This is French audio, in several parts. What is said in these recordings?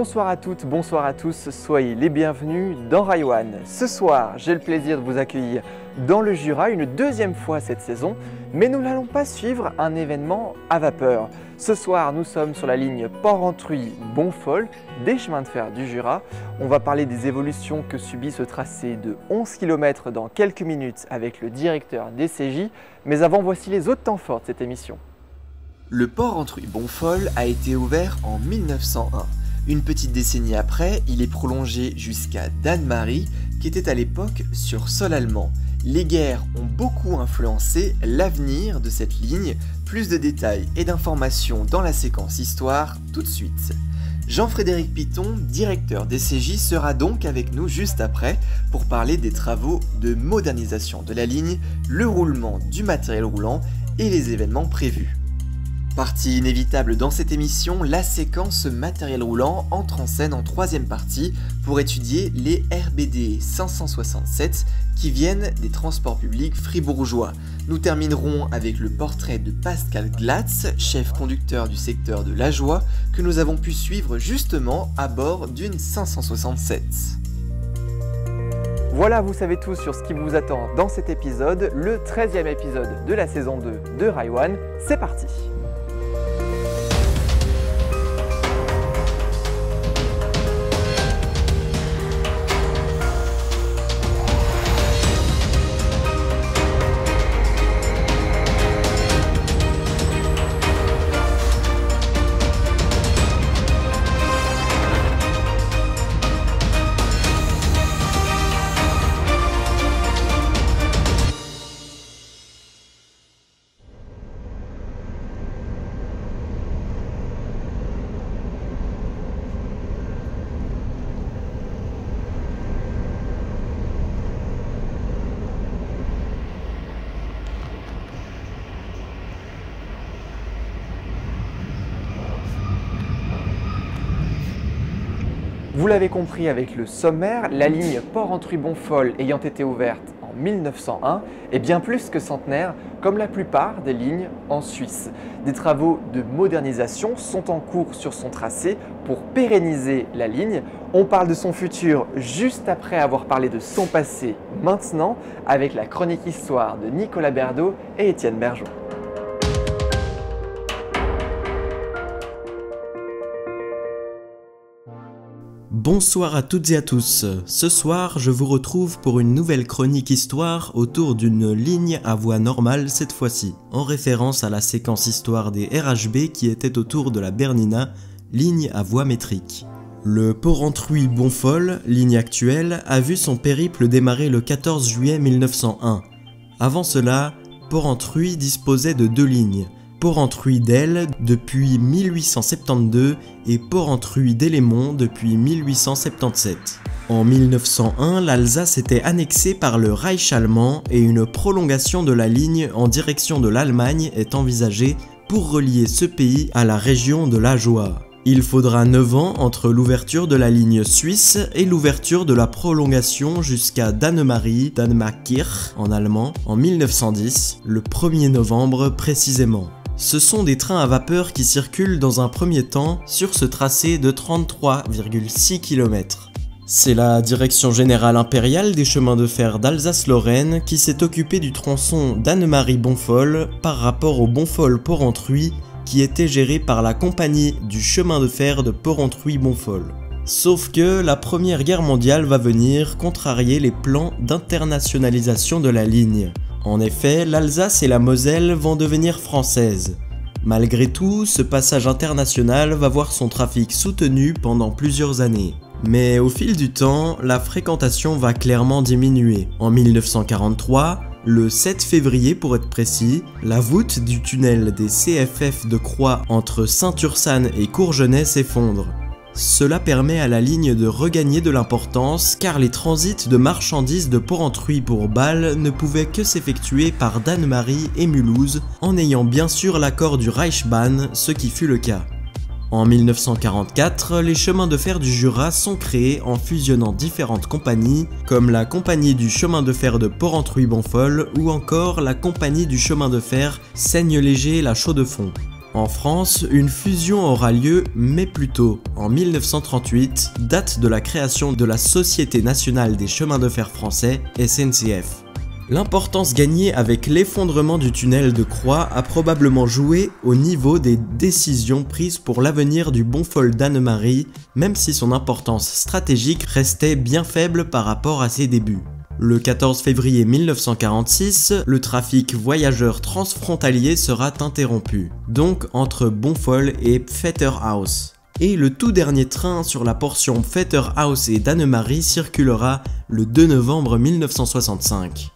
Bonsoir à toutes, bonsoir à tous, soyez les bienvenus dans Rail One. Ce soir, j'ai le plaisir de vous accueillir dans le Jura une deuxième fois cette saison, mais nous n'allons pas suivre un événement à vapeur. Ce soir, nous sommes sur la ligne Port-Rentruy-Bonfol des chemins de fer du Jura. On va parler des évolutions que subit ce tracé de 11 km dans quelques minutes avec le directeur des CJ. Mais avant, voici les autres temps forts de cette émission. Le Port-Rentruy-Bonfol a été ouvert en 1901. Une petite décennie après, il est prolongé jusqu'à Dannemarie, qui était à l'époque sur sol allemand. Les guerres ont beaucoup influencé l'avenir de cette ligne. Plus de détails et d'informations dans la séquence histoire tout de suite. Jean-Frédéric Piton, directeur des CJ, sera donc avec nous juste après pour parler des travaux de modernisation de la ligne, le roulement du matériel roulant et les événements prévus. Partie inévitable dans cette émission, la séquence matériel roulant entre en scène en troisième partie pour étudier les RBD 567 qui viennent des transports publics fribourgeois. Nous terminerons avec le portrait de Pascal Glatz, chef conducteur du secteur de l'Ajoie, que nous avons pu suivre justement à bord d'une 567. Voilà, vous savez tout sur ce qui vous attend dans cet épisode, le 13e épisode de la saison 2 de Rail One. C'est parti! Vous l'avez compris avec le sommaire, la ligne Port-Rentruy-Bonfol ayant été ouverte en 1901 est bien plus que centenaire, comme la plupart des lignes en Suisse. Des travaux de modernisation sont en cours sur son tracé pour pérenniser la ligne. On parle de son futur juste après avoir parlé de son passé maintenant, avec la chronique histoire de Nicolas Berdo et Étienne Bergeon. Bonsoir à toutes et à tous. Ce soir, je vous retrouve pour une nouvelle chronique histoire autour d'une ligne à voie normale cette fois-ci, en référence à la séquence histoire des RHB qui était autour de la Bernina, ligne à voie métrique. Le Port-Rentruy-Bonfol, ligne actuelle, a vu son périple démarrer le 14 juillet 1901. Avant cela, Port-Rentruy disposait de deux lignes. Port-Rentruy-Delle depuis 1872 et Port-Rentruy-Délémont depuis 1877. En 1901, l'Alsace était annexée par le Reich allemand et une prolongation de la ligne en direction de l'Allemagne est envisagée pour relier ce pays à la région de l'Ajoie. Il faudra 9 ans entre l'ouverture de la ligne suisse et l'ouverture de la prolongation jusqu'à Dannemarie, Dannemaker en allemand, en 1910, le 1er novembre précisément. Ce sont des trains à vapeur qui circulent dans un premier temps sur ce tracé de 33,6 km. C'est la Direction Générale Impériale des Chemins de Fer d'Alsace-Lorraine qui s'est occupée du tronçon Dannemarie-Bonfol par rapport au Bonfol-Port-Rentruy qui était géré par la Compagnie du chemin de fer de Port-Rentruy-Bonfol. Sauf que la Première Guerre mondiale va venir contrarier les plans d'internationalisation de la ligne. En effet, l'Alsace et la Moselle vont devenir françaises. Malgré tout, ce passage international va voir son trafic soutenu pendant plusieurs années. Mais au fil du temps, la fréquentation va clairement diminuer. En 1943, le 7 février pour être précis, la voûte du tunnel des CFF de Croix entre Saint-Ursanne et Courgenay s'effondre. Cela permet à la ligne de regagner de l'importance car les transits de marchandises de Port-Rentruy pour Bâle ne pouvaient que s'effectuer par Dannemarie et Mulhouse en ayant bien sûr l'accord du Reichsbahn, ce qui fut le cas. En 1944, les chemins de fer du Jura sont créés en fusionnant différentes compagnies comme la Compagnie du chemin de fer de Port-Rentruy-Bonfol ou encore la Compagnie du chemin de fer Seigne-Léger-La Chaux-de-Fonds. En France, une fusion aura lieu, mais plus tôt, en 1938, date de la création de la Société nationale des chemins de fer français, SNCF. L'importance gagnée avec l'effondrement du tunnel de Croix a probablement joué au niveau des décisions prises pour l'avenir du Bonfol d'Annemarie, même si son importance stratégique restait bien faible par rapport à ses débuts. Le 14 février 1946, le trafic voyageurs transfrontalier sera interrompu, donc entre Bonfol et Pfetterhaus. Et le tout dernier train sur la portion Pfetterhaus et d'Annemarie circulera le 2 novembre 1965.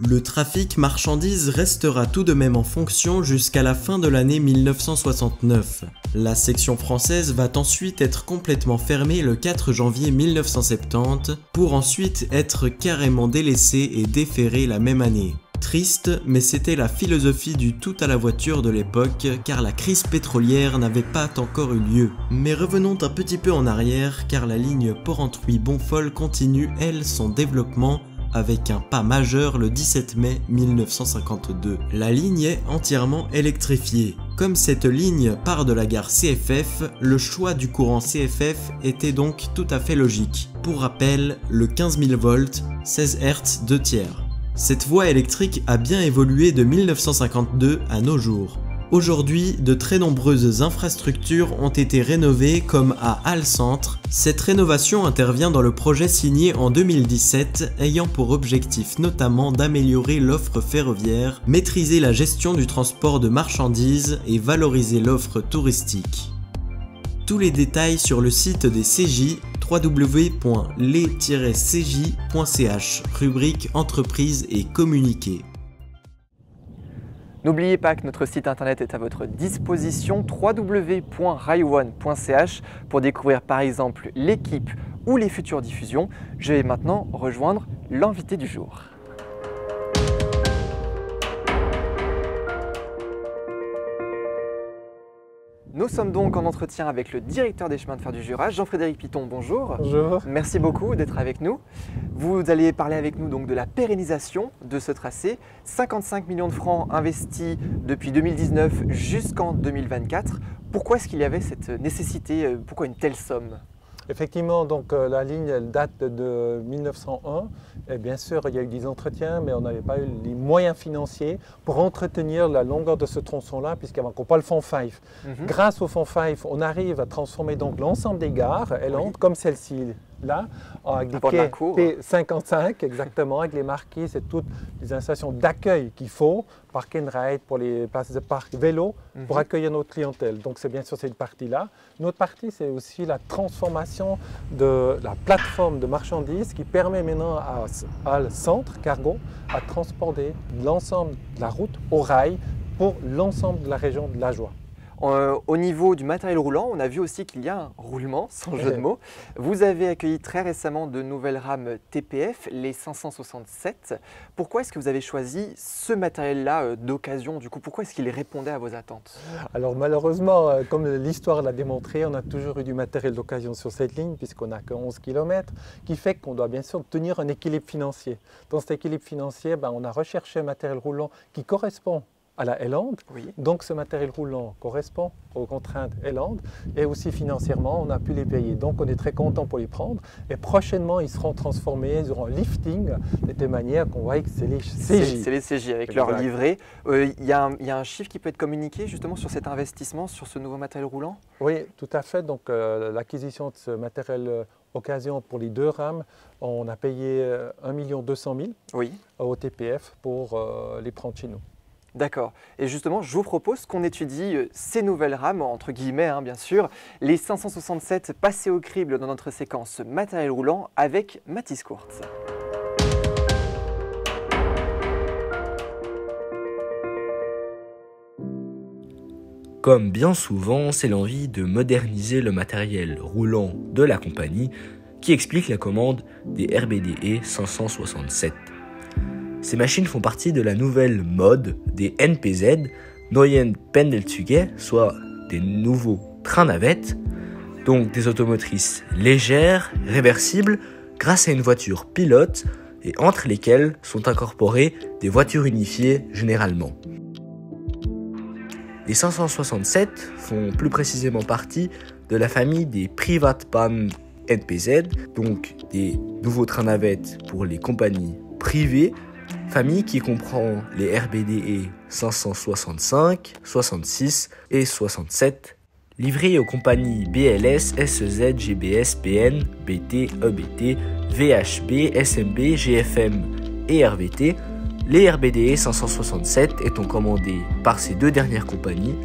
Le trafic marchandises restera tout de même en fonction jusqu'à la fin de l'année 1969. La section française va ensuite être complètement fermée le 4 janvier 1970 pour ensuite être carrément délaissée et déferrée la même année. Triste, mais c'était la philosophie du tout à la voiture de l'époque car la crise pétrolière n'avait pas encore eu lieu. Mais revenons un petit peu en arrière car la ligne Porrentruy-Bonfol continue elle son développement avec un pas majeur le 17 mai 1952. La ligne est entièrement électrifiée. Comme cette ligne part de la gare CFF, le choix du courant CFF était donc tout à fait logique. Pour rappel, le 15 000 volts, 16 Hz 2 tiers. Cette voie électrique a bien évolué de 1952 à nos jours. Aujourd'hui, de très nombreuses infrastructures ont été rénovées comme à Halle Centre. Cette rénovation intervient dans le projet signé en 2017 ayant pour objectif notamment d'améliorer l'offre ferroviaire, maîtriser la gestion du transport de marchandises et valoriser l'offre touristique. Tous les détails sur le site des CJ www.les-cj.ch, rubrique entreprises et communiqués. N'oubliez pas que notre site internet est à votre disposition, www.raiwan.ch, pour découvrir par exemple l'équipe ou les futures diffusions. Je vais maintenant rejoindre l'invité du jour. Nous sommes donc en entretien avec le directeur des chemins de fer du Jura, Jean-Frédéric Piton, bonjour. Bonjour. Merci beaucoup d'être avec nous. Vous allez parler avec nous donc de la pérennisation de ce tracé. 55 millions de francs investis depuis 2019 jusqu'en 2024. Pourquoi est-ce qu'il y avait cette nécessité, pourquoi une telle somme ? Effectivement, donc la ligne elle date de 1901 et bien sûr il y a eu des entretiens mais on n'avait pas eu les moyens financiers pour entretenir la longueur de ce tronçon-là puisqu'il n'y avait encore pas le fonds FIFE. Grâce au fonds FIFE, on arrive à transformer donc l'ensemble des gares, comme celle-ci là, avec des quais P55 exactement, avec les marquises et toutes les installations d'accueil qu'il faut, park and ride pour les places de parc vélo, pour accueillir notre clientèle. Donc c'est bien sûr cette partie-là. Une autre partie, c'est aussi la transformation de la plateforme de marchandises qui permet maintenant à le centre cargo à transporter l'ensemble de la route au rail pour l'ensemble de la région de l'Ajoie. Au niveau du matériel roulant, on a vu aussi qu'il y a un roulement, sans jeu de mots. Vous avez accueilli très récemment de nouvelles rames TPF, les 567. Pourquoi est-ce que vous avez choisi ce matériel-là d'occasion? Du coup, pourquoi est-ce qu'il répondait à vos attentes? Alors malheureusement, comme l'histoire l'a démontré, on a toujours eu du matériel d'occasion sur cette ligne, puisqu'on n'a que 11 km, qui fait qu'on doit bien sûr tenir un équilibre financier. Dans cet équilibre financier, on a recherché un matériel roulant qui correspond à la Hellande. Donc ce matériel roulant correspond aux contraintes Hellande et aussi financièrement on a pu les payer. Donc on est très content pour les prendre et prochainement ils seront transformés, ils auront un lifting de telle manière qu'on voit que c'est les CJ. C'est les CJ avec leur livret. Il y a un chiffre qui peut être communiqué justement sur cet investissement, sur ce nouveau matériel roulant? Oui, tout à fait. Donc l'acquisition de ce matériel occasion pour les deux rames, on a payé 1 200 000 au TPF pour les prendre chez nous. D'accord. Et justement, je vous propose qu'on étudie ces nouvelles rames, entre guillemets bien sûr, les 567 passées au crible dans notre séquence matériel roulant avec Mathis Kurtz. Comme bien souvent, c'est l'envie de moderniser le matériel roulant de la compagnie qui explique la commande des RBDE 567. Ces machines font partie de la nouvelle mode des NPZ, Neuen Pendelzüge, soit des nouveaux trains-navettes, donc des automotrices légères, réversibles, grâce à une voiture pilote et entre lesquelles sont incorporées des voitures unifiées généralement. Les 567 font plus précisément partie de la famille des Privatbahn NPZ, donc des nouveaux trains navettes pour les compagnies privées, famille qui comprend les RBDE 565, 66 et 67, livrés aux compagnies BLS, SEZ, GBS, PN, BT, EBT, VHB, SMB, GFM et RVT. Les RBDE 567 étant commandés par ces deux dernières compagnies,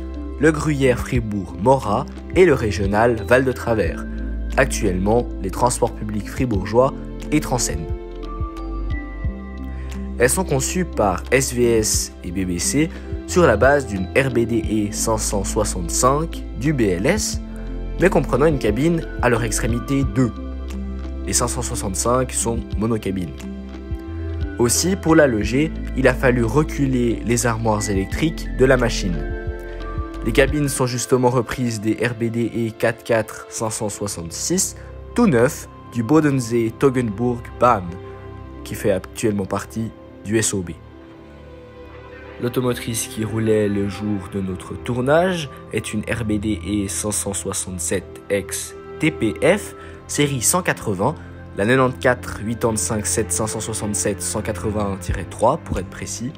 le Gruyère Fribourg-Morat et le régional Val de Travers, actuellement les transports publics fribourgeois et Transeine. Elles sont conçues par SVS et BBC sur la base d'une RBDE 565 du BLS, mais comprenant une cabine à leur extrémité 2. Les 565 sont monocabines. Aussi, pour la loger, il a fallu reculer les armoires électriques de la machine. Les cabines sont justement reprises des RBDE 44 566, tout neuf, du Bodensee Toggenburg Bahn, qui fait actuellement partie du SOB. L'automotrice qui roulait le jour de notre tournage est une RBDE 567X TPF, série 180, la 94 85 7567 181-3 pour être précis,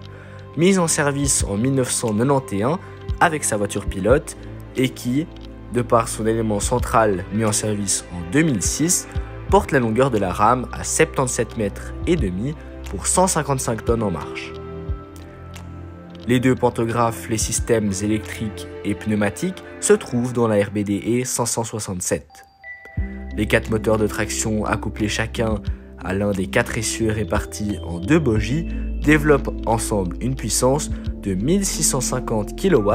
mise en service en 1991 avec sa voiture pilote et qui, de par son élément central mis en service en 2006, porte la longueur de la rame à 77 mètres et demi pour 155 tonnes en marche. Les deux pantographes, les systèmes électriques et pneumatiques se trouvent dans la RBDE 567. Les 4 moteurs de traction accouplés chacun à l'un des 4 essieux répartis en 2 bogies développent ensemble une puissance de 1650 kW,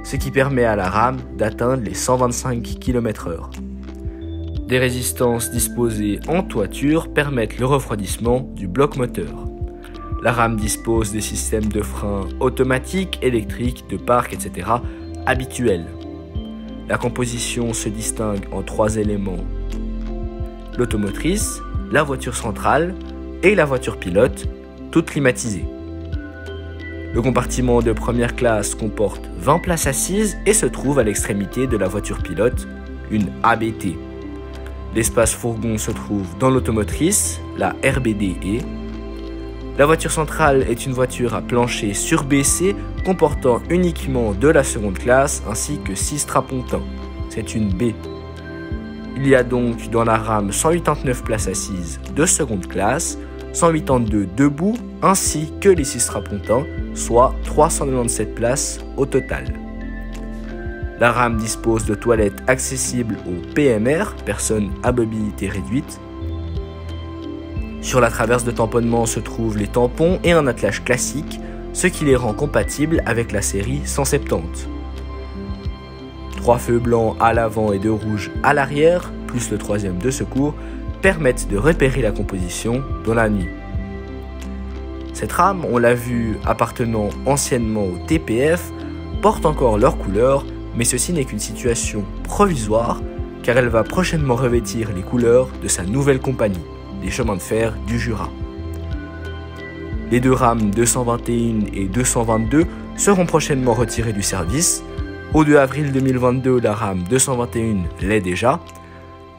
ce qui permet à la rame d'atteindre les 125 km/h. Des résistances disposées en toiture permettent le refroidissement du bloc moteur. La rame dispose des systèmes de frein automatiques, électriques, de parc, etc. habituels. La composition se distingue en 3 éléments: l'automotrice, la voiture centrale et la voiture pilote, toutes climatisées. Le compartiment de première classe comporte 20 places assises et se trouve à l'extrémité de la voiture pilote, une ABT. L'espace fourgon se trouve dans l'automotrice, la RBDE. La voiture centrale est une voiture à plancher surbaissé comportant uniquement de la seconde classe ainsi que 6 strapontins. C'est une B. Il y a donc dans la rame 189 places assises de seconde classe, 182 debout ainsi que les 6 strapontins, soit 397 places au total. La rame dispose de toilettes accessibles aux PMR, personnes à mobilité réduite. Sur la traverse de tamponnement se trouvent les tampons et un attelage classique, ce qui les rend compatibles avec la série 170. 3 feux blancs à l'avant et 2 rouges à l'arrière, plus le 3e de secours, permettent de repérer la composition dans la nuit. Cette rame, on l'a vu appartenant anciennement au TPF, porte encore leur couleur, mais ceci n'est qu'une situation provisoire car elle va prochainement revêtir les couleurs de sa nouvelle compagnie, les chemins de fer du Jura. Les 2 rames 221 et 222 seront prochainement retirées du service. Au 2 avril 2022, la rame 221 l'est déjà,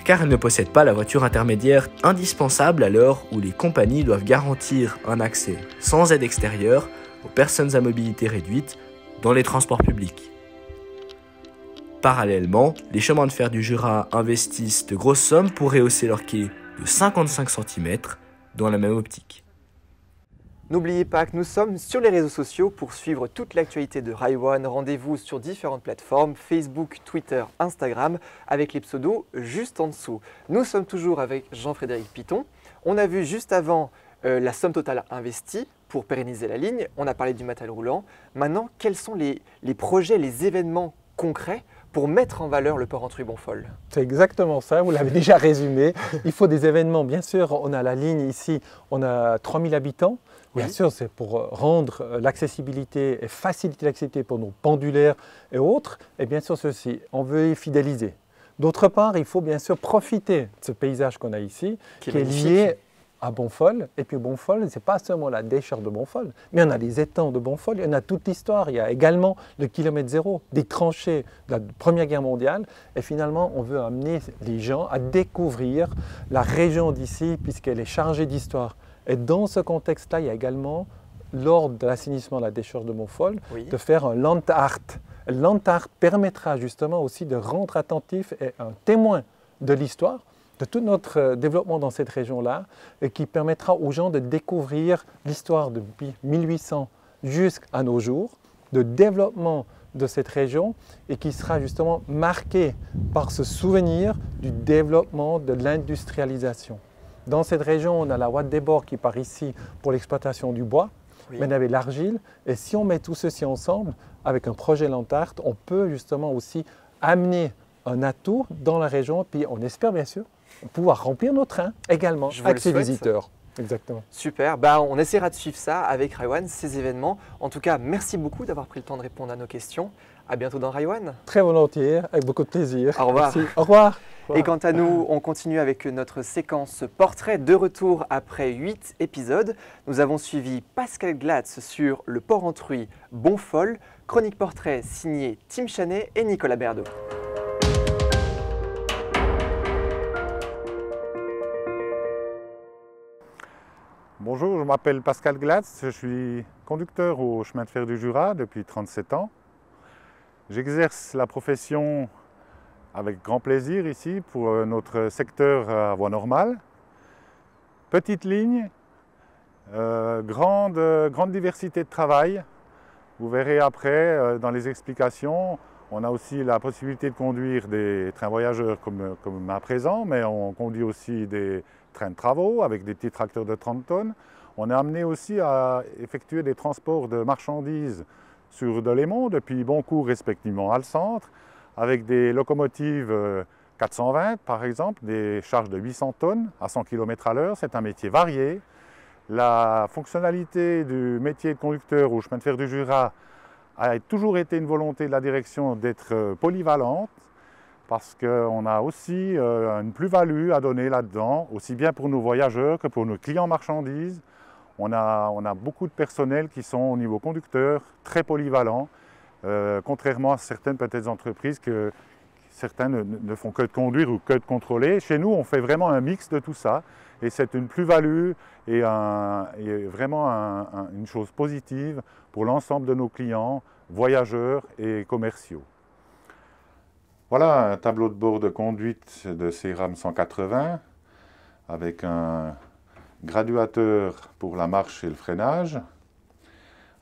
car elle ne possède pas la voiture intermédiaire indispensable à l'heure où les compagnies doivent garantir un accès sans aide extérieure aux personnes à mobilité réduite dans les transports publics. Parallèlement, les chemins de fer du Jura investissent de grosses sommes pour rehausser leur quai de 55 cm dans la même optique. N'oubliez pas que nous sommes sur les réseaux sociaux pour suivre toute l'actualité de Raiwan. Rendez-vous sur différentes plateformes, Facebook, Twitter, Instagram, avec les pseudos juste en dessous. Nous sommes toujours avec Jean-Frédéric Piton. On a vu juste avant la somme totale investie pour pérenniser la ligne. On a parlé du matériel roulant. Maintenant, quels sont les projets, les événements concrets pour mettre en valeur le port Antruy-Bonfol? C'est exactement ça, vous l'avez déjà résumé. Il faut des événements, bien sûr, on a la ligne ici, on a 3000 habitants. Bien sûr, c'est pour rendre l'accessibilité et faciliter l'accessibilité pour nos pendulaires et autres. Et bien sûr, ceci, on veut y fidéliser. D'autre part, il faut bien sûr profiter de ce paysage qu'on a ici, qui est lié à Bonfol. Et puis Bonfol, ce n'est pas seulement la décharge de Bonfol, mais on a les étangs de Bonfol, on a toute l'histoire. Il y a également le kilomètre zéro, des tranchées de la Première Guerre mondiale. Et finalement, on veut amener les gens à découvrir la région d'ici, puisqu'elle est chargée d'histoire. Et dans ce contexte-là, il y a également, lors de l'assainissement de la décharge de Bonfol, de faire un land art. Land art permettra justement aussi de rendre attentif et un témoin de l'histoire, de tout notre développement dans cette région-là, et qui permettra aux gens de découvrir l'histoire depuis 1800 jusqu'à nos jours, de développement de cette région, et qui sera justement marqué par ce souvenir du développement de l'industrialisation. Dans cette région, on a la Ouate des Bords qui part ici pour l'exploitation du bois, mais on avait l'argile, et si on met tout ceci ensemble, avec un projet Lantart, on peut justement aussi amener un atout dans la région, puis on espère bien sûr pouvoir remplir nos trains également avec ces visiteurs. Exactement. Super, on essaiera de suivre ça avec Raiwan, ces événements. En tout cas, merci beaucoup d'avoir pris le temps de répondre à nos questions. À bientôt dans Raiwan. Très volontiers, avec beaucoup de plaisir. Au revoir. Merci. Au revoir. Et quant à nous, on continue avec notre séquence portrait de retour après 8 épisodes. Nous avons suivi Pascal Glatz sur le Port-Entruy Bonfol, chronique portrait signée Tim Chanet et Nicolas Berdo. Bonjour, je m'appelle Pascal Glatz, je suis conducteur au chemin de fer du Jura depuis 37 ans. J'exerce la profession avec grand plaisir ici pour notre secteur à voie normale. Petite ligne, grande diversité de travail. Vous verrez après dans les explications, on a aussi la possibilité de conduire des trains voyageurs comme à présent, mais on conduit aussi des trains de travaux avec des petits tracteurs de 30 tonnes. On est amené aussi à effectuer des transports de marchandises sur Delémont depuis Boncourt respectivement à le centre, avec des locomotives 420 par exemple, des charges de 800 tonnes à 100 km/h. C'est un métier varié. La fonctionnalité du métier de conducteur au chemin de fer du Jura a toujours été une volonté de la direction d'être polyvalente, parce qu'on a aussi une plus-value à donner là-dedans, aussi bien pour nos voyageurs que pour nos clients marchandises. On a beaucoup de personnel qui sont au niveau conducteur très polyvalents, contrairement à certaines peut-être entreprises que certains ne font que de conduire ou que de contrôler. Chez nous, on fait vraiment un mix de tout ça, et c'est une plus-value et vraiment une chose positive pour l'ensemble de nos clients, voyageurs et commerciaux. Voilà un tableau de bord de conduite de CERAM 180 avec un graduateur pour la marche et le freinage,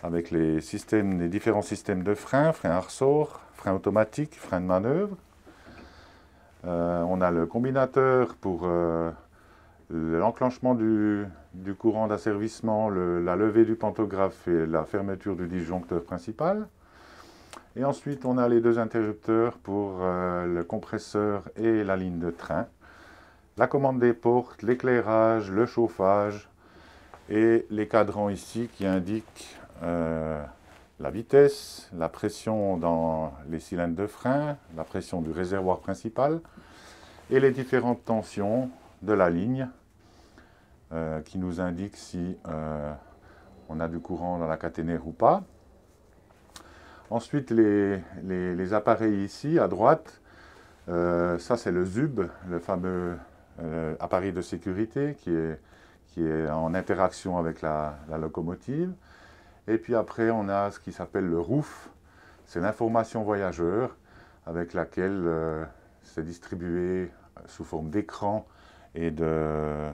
avec les différents systèmes de frein à ressort, frein automatique, frein de manœuvre. On a le combinateur pour l'enclenchement du courant d'asservissement, la levée du pantographe et la fermeture du disjoncteur principal. Et ensuite, on a les deux interrupteurs pour le compresseur et la ligne de train. La commande des portes, l'éclairage, le chauffage et les cadrans ici qui indiquent la vitesse, la pression dans les cylindres de frein, la pression du réservoir principal et les différentes tensions de la ligne qui nous indiquent si on a du courant dans la caténaire ou pas. Ensuite, les appareils ici à droite, ça c'est le ZUB, le fameux appareil de sécurité qui est en interaction avec la locomotive. Et puis après, on a ce qui s'appelle le ROUF, c'est l'information voyageur avec laquelle c'est distribué sous forme d'écran et de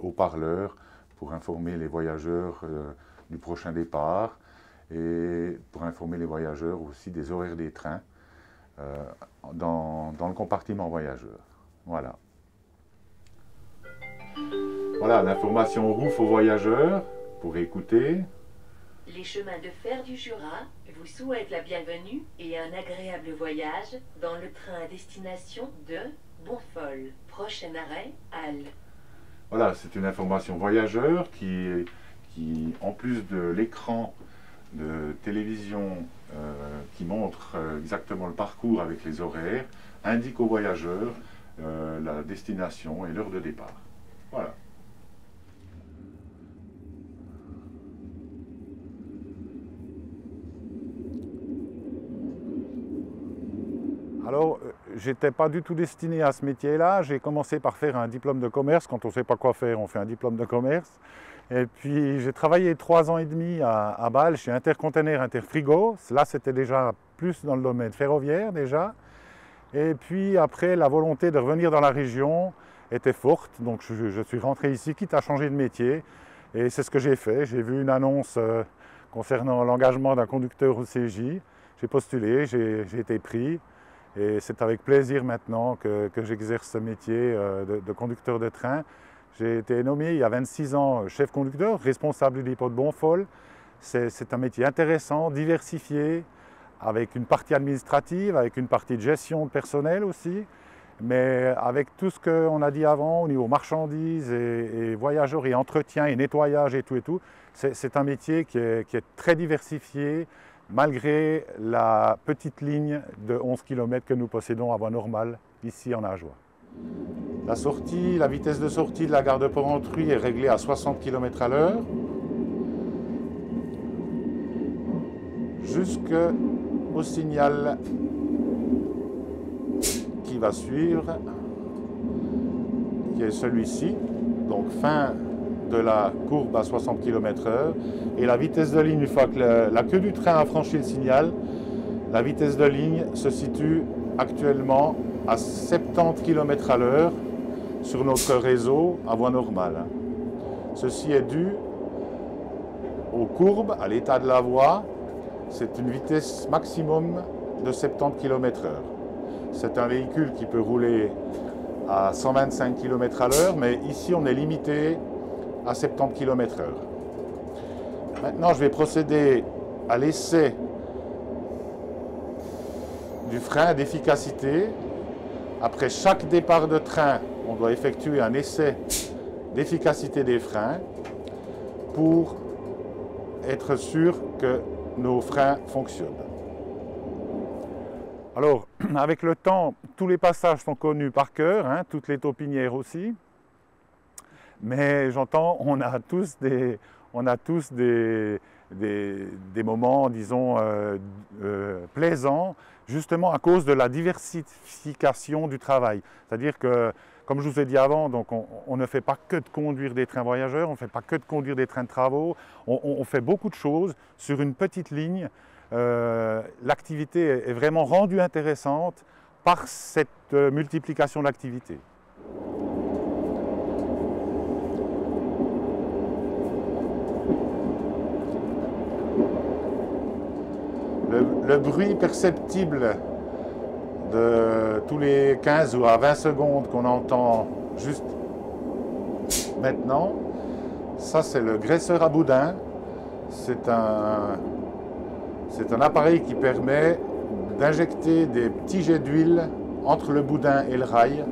haut-parleurs pour informer les voyageurs du prochain départ et pour informer les voyageurs aussi des horaires des trains dans le compartiment voyageur. Voilà. Voilà l'information ROUF aux voyageurs pour écouter. Les chemins de fer du Jura vous souhaitent la bienvenue et un agréable voyage dans le train à destination de Bonfol. Prochain arrêt, Halle. Voilà, c'est une information voyageur qui en plus de l'écran de télévision qui montre exactement le parcours avec les horaires, indique aux voyageurs la destination et l'heure de départ. Voilà. Alors, j'étais pas du tout destiné à ce métier-là. J'ai commencé par faire un diplôme de commerce. Quand on ne sait pas quoi faire, on fait un diplôme de commerce. Et puis, j'ai travaillé 3 ans et demi à Bâle chez Intercontainer Interfrigo. Là, c'était déjà plus dans le domaine ferroviaire déjà. Et puis après, la volonté de revenir dans la région était forte. Donc, je suis rentré ici, quitte à changer de métier. Et c'est ce que j'ai fait. J'ai vu une annonce concernant l'engagement d'un conducteur au CJ. J'ai postulé, j'ai été pris. Et c'est avec plaisir maintenant que j'exerce ce métier de conducteur de train. J'ai été nommé il y a 26 ans chef conducteur, responsable du dépôt de Bonfol. C'est un métier intéressant, diversifié, avec une partie administrative, avec une partie de gestion de personnel aussi. Mais avec tout ce qu'on a dit avant au niveau marchandises et voyageurs et entretien et nettoyage et tout, c'est un métier qui est très diversifié, malgré la petite ligne de 11 km que nous possédons à voie normale ici en Ajoie. La vitesse de sortie de la gare de Porrentruy est réglée à 60 km/h jusqu'au signal qui va suivre, qui est celui-ci, donc fin de la courbe à 60 km/h, et la vitesse de ligne, une fois que la queue du train a franchi le signal, la vitesse de ligne se situe actuellement à 70 km/h sur notre réseau à voie normale. Ceci est dû aux courbes, à l'état de la voie. C'est une vitesse maximum de 70 km/h. C'est un véhicule qui peut rouler à 125 km/h, mais ici on est limité à 70 km/h. Maintenant, je vais procéder à l'essai du frein d'efficacité. Après chaque départ de train, on doit effectuer un essai d'efficacité des freins pour être sûr que nos freins fonctionnent. Alors, avec le temps, tous les passages sont connus par cœur, hein, toutes les taupinières aussi. Mais j'entends, on a tous des moments, disons, plaisants, justement à cause de la diversification du travail. C'est-à-dire que, comme je vous ai dit avant, donc on ne fait pas que de conduire des trains voyageurs, on ne fait pas que de conduire des trains de travaux, on fait beaucoup de choses sur une petite ligne. L'activité est vraiment rendue intéressante par cette multiplication d'activités. Le bruit perceptible de tous les 15 ou à 20 secondes qu'on entend juste maintenant, ça c'est le graisseur à boudin. C'est un appareil qui permet d'injecter des petits jets d'huile entre le boudin et le rail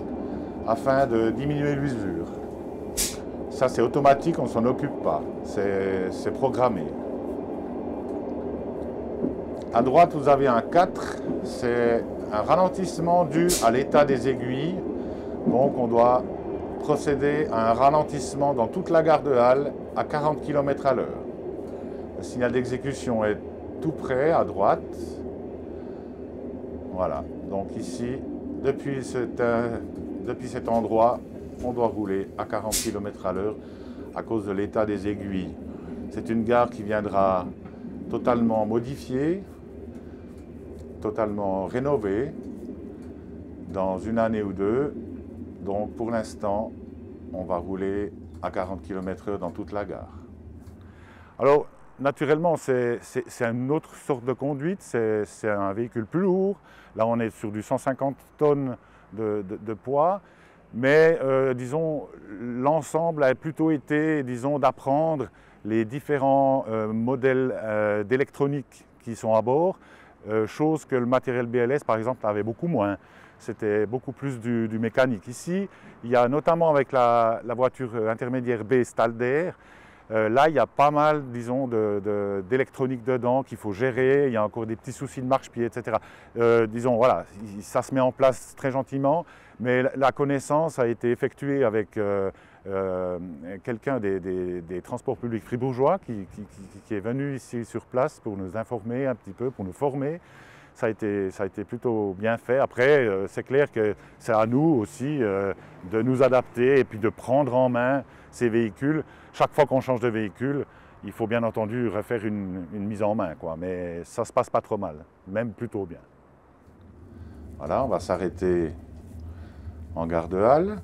afin de diminuer l'usure. Ça c'est automatique, on ne s'en occupe pas, c'est programmé. À droite, vous avez un 4, c'est un ralentissement dû à l'état des aiguilles. Donc, on doit procéder à un ralentissement dans toute la gare de Halle à 40 km/h. Le signal d'exécution est tout près, à droite. Voilà. Donc ici, depuis cet endroit, on doit rouler à 40 km/h à cause de l'état des aiguilles. C'est une gare qui viendra totalement modifiée, totalement rénové dans une année ou deux. Donc pour l'instant, on va rouler à 40 km/h dans toute la gare. Alors naturellement, c'est une autre sorte de conduite, c'est un véhicule plus lourd. Là, on est sur du 150 tonnes de poids. Mais disons, l'ensemble a plutôt été, disons, d'apprendre les différents modèles d'électronique qui sont à bord. Chose que le matériel BLS, par exemple, avait beaucoup moins. C'était beaucoup plus du mécanique. Ici, il y a notamment avec la voiture intermédiaire B Stalder, là, il y a pas mal, disons, d'électronique dedans qu'il faut gérer. Il y a encore des petits soucis de marche-pied, etc. Disons, voilà, ça se met en place très gentiment, mais la connaissance a été effectuée avec quelqu'un des transports publics fribourgeois qui est venu ici sur place pour nous informer un petit peu, pour nous former. ça a été plutôt bien fait. Après, c'est clair que c'est à nous aussi de nous adapter et puis de prendre en main ces véhicules. Chaque fois qu'on change de véhicule, il faut bien entendu refaire une mise en main, quoi. Mais ça ne se passe pas trop mal, même plutôt bien. Voilà, on va s'arrêter en gare de Halle.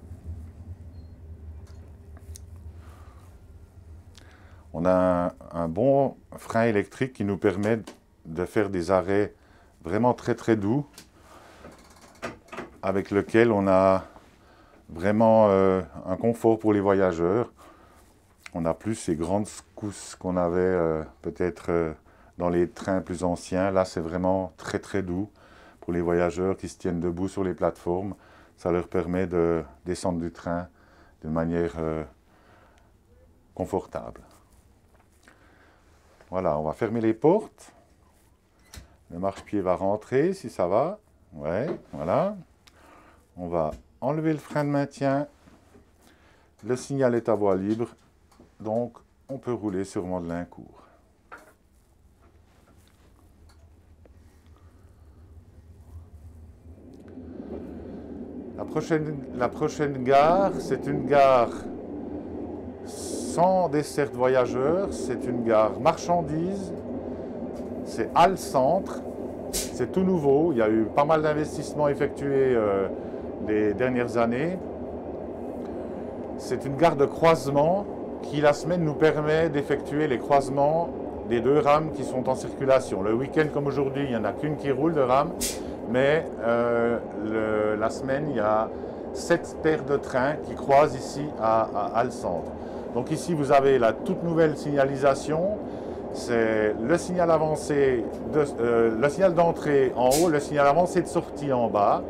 On a un bon frein électrique qui nous permet de faire des arrêts vraiment très très doux, avec lequel on a vraiment un confort pour les voyageurs. On n'a plus ces grandes secousses qu'on avait peut-être dans les trains plus anciens. Là, c'est vraiment très très doux pour les voyageurs qui se tiennent debout sur les plateformes. Ça leur permet de descendre du train d'une manière confortable. Voilà, on va fermer les portes. Le marchepied va rentrer, si ça va. Ouais, voilà. On va enlever le frein de maintien. Le signal est à voie libre. Donc, on peut rouler sur Mandelincourt. La prochaine gare, c'est une gare sans desserte voyageurs, c'est une gare marchandises, c'est Halle Centre, c'est tout nouveau, il y a eu pas mal d'investissements effectués les dernières années. C'est une gare de croisement qui la semaine nous permet d'effectuer les croisements des deux rames qui sont en circulation. Le week-end comme aujourd'hui, il n'y en a qu'une qui roule de rame, mais la semaine, il y a 7 paires de trains qui croisent ici à Halle Centre. Donc ici, vous avez la toute nouvelle signalisation. C'est le signal avancé, le signal d'entrée en haut, le signal avancé de sortie en bas,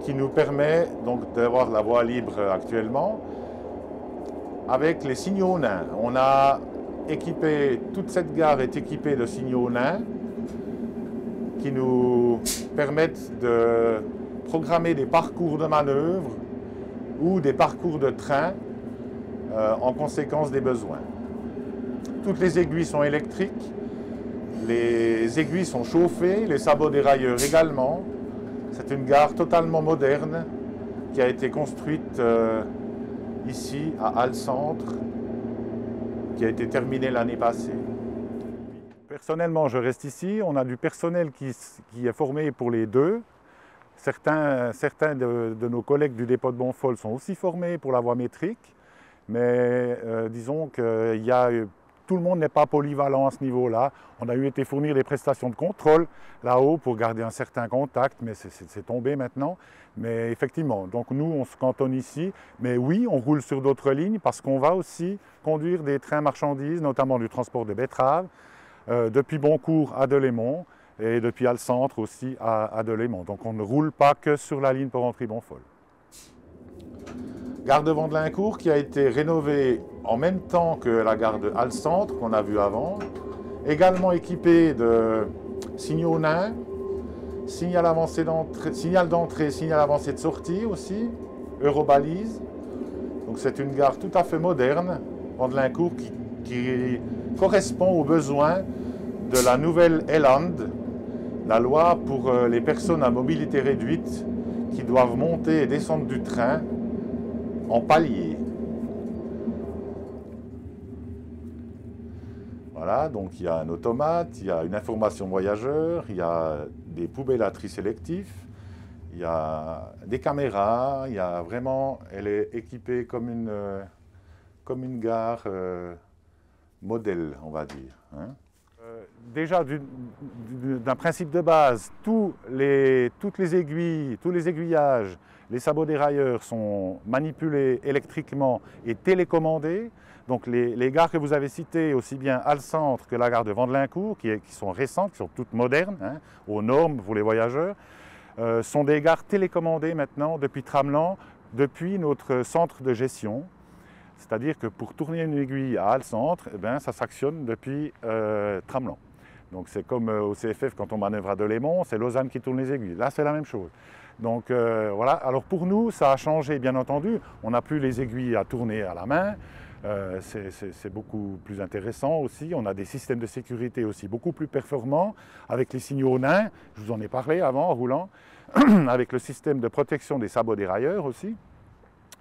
qui nous permet donc d'avoir la voie libre actuellement. Avec les signaux nains, on a équipé, toute cette gare est équipée de signaux nains qui nous permettent de programmer des parcours de manœuvre ou des parcours de train en conséquence des besoins. Toutes les aiguilles sont électriques, les aiguilles sont chauffées, les sabots dérailleurs également. C'est une gare totalement moderne qui a été construite ici à Halle Centre, qui a été terminée l'année passée. Personnellement, je reste ici. On a du personnel qui est formé pour les deux. Certains de nos collègues du dépôt de Bonfol sont aussi formés pour la voie métrique, mais disons que tout le monde n'est pas polyvalent à ce niveau-là. On a été fournir des prestations de contrôle là-haut pour garder un certain contact, mais c'est tombé maintenant. Mais effectivement, donc nous, on se cantonne ici. Mais oui, on roule sur d'autres lignes parce qu'on va aussi conduire des trains marchandises, notamment du transport de betteraves, depuis Boncourt à Delémont et depuis Halle Centre aussi à Delémont. Donc on ne roule pas que sur la ligne Porrentruy-Bonfol. Gare de Mandelincourt qui a été rénovée en même temps que la gare de Halle Centre qu'on a vue avant, également équipée de signaux nains, signal d'entrée, signal avancé de sortie aussi, eurobalise. Donc c'est une gare tout à fait moderne, Mandelincourt, qui correspond aux besoins de la nouvelle ELAND, la loi pour les personnes à mobilité réduite qui doivent monter et descendre du train en palier. Voilà, donc il y a un automate, il y a une information voyageur, il y a des poubelles à tri sélectif, il y a des caméras, il y a vraiment, elle est équipée comme une gare modèle, on va dire. Hein. Déjà, d'un principe de base, toutes les aiguilles, tous les aiguillages, les sabots dérailleurs sont manipulés électriquement et télécommandés. Donc les gares que vous avez citées, aussi bien Halle Centre que la gare de Mandelincourt, qui sont récentes, qui sont toutes modernes, hein, aux normes pour les voyageurs, sont des gares télécommandées maintenant depuis Tramelan, depuis notre centre de gestion. C'est-à-dire que pour tourner une aiguille à Halle Centre, eh bien, ça s'actionne depuis Tramelan. Donc c'est comme au CFF quand on manœuvre à Delémont, c'est Lausanne qui tourne les aiguilles. Là, c'est la même chose. Donc voilà, alors pour nous, ça a changé bien entendu. On n'a plus les aiguilles à tourner à la main. C'est beaucoup plus intéressant aussi. On a des systèmes de sécurité aussi beaucoup plus performants avec les signaux nains, je vous en ai parlé avant en roulant, avec le système de protection des sabots dérailleurs aussi,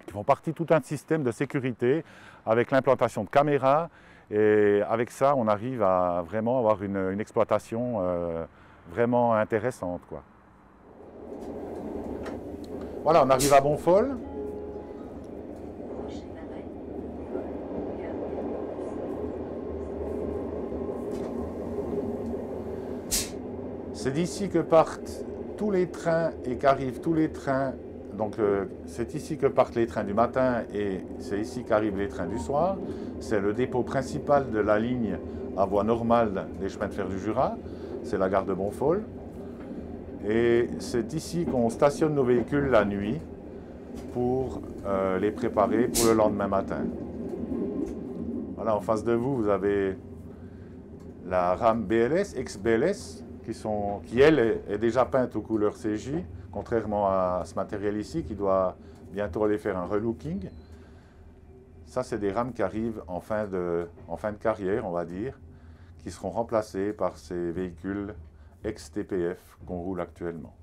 qui font partie de tout un système de sécurité avec l'implantation de caméras. Et avec ça, on arrive à vraiment avoir une exploitation vraiment intéressante, quoi. Voilà, on arrive à Bonfol. C'est d'ici que partent tous les trains et qu'arrivent tous les trains. Donc c'est ici que partent les trains du matin et c'est ici qu'arrivent les trains du soir. C'est le dépôt principal de la ligne à voie normale des chemins de fer du Jura. C'est la gare de Bonfol. Et c'est ici qu'on stationne nos véhicules la nuit pour les préparer pour le lendemain matin. Voilà, en face de vous, vous avez la rame BLS, ex-BLS, qui elle est déjà peinte aux couleurs CJ, contrairement à ce matériel ici qui doit bientôt aller faire un relooking. Ça, c'est des rames qui arrivent en fin de carrière, on va dire, qui seront remplacées par ces véhicules ex-TPF qu'on roule actuellement.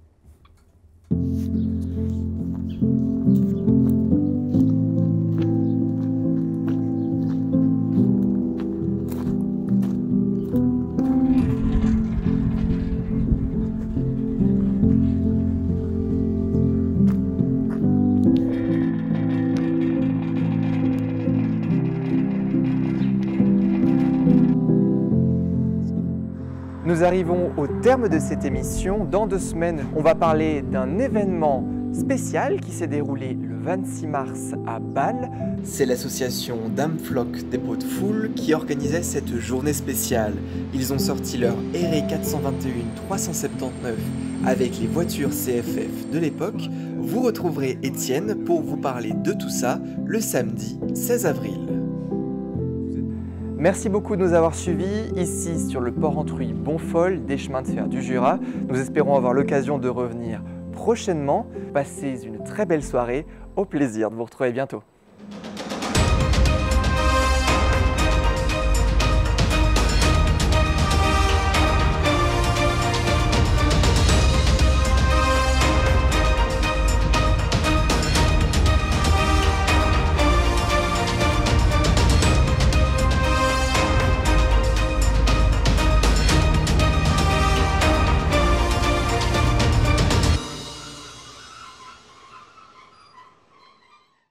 Nous arrivons au terme de cette émission. Dans 2 semaines, on va parler d'un événement spécial qui s'est déroulé le 26 mars à Bâle. C'est l'association Damfloc Dépôt de Foule qui organisait cette journée spéciale. Ils ont sorti leur RE 421 379 avec les voitures CFF de l'époque. Vous retrouverez Étienne pour vous parler de tout ça le samedi 16 avril. Merci beaucoup de nous avoir suivis ici sur le port Entruy Bonfol des chemins de fer du Jura. Nous espérons avoir l'occasion de revenir prochainement. Passez une très belle soirée. Au plaisir de vous retrouver bientôt.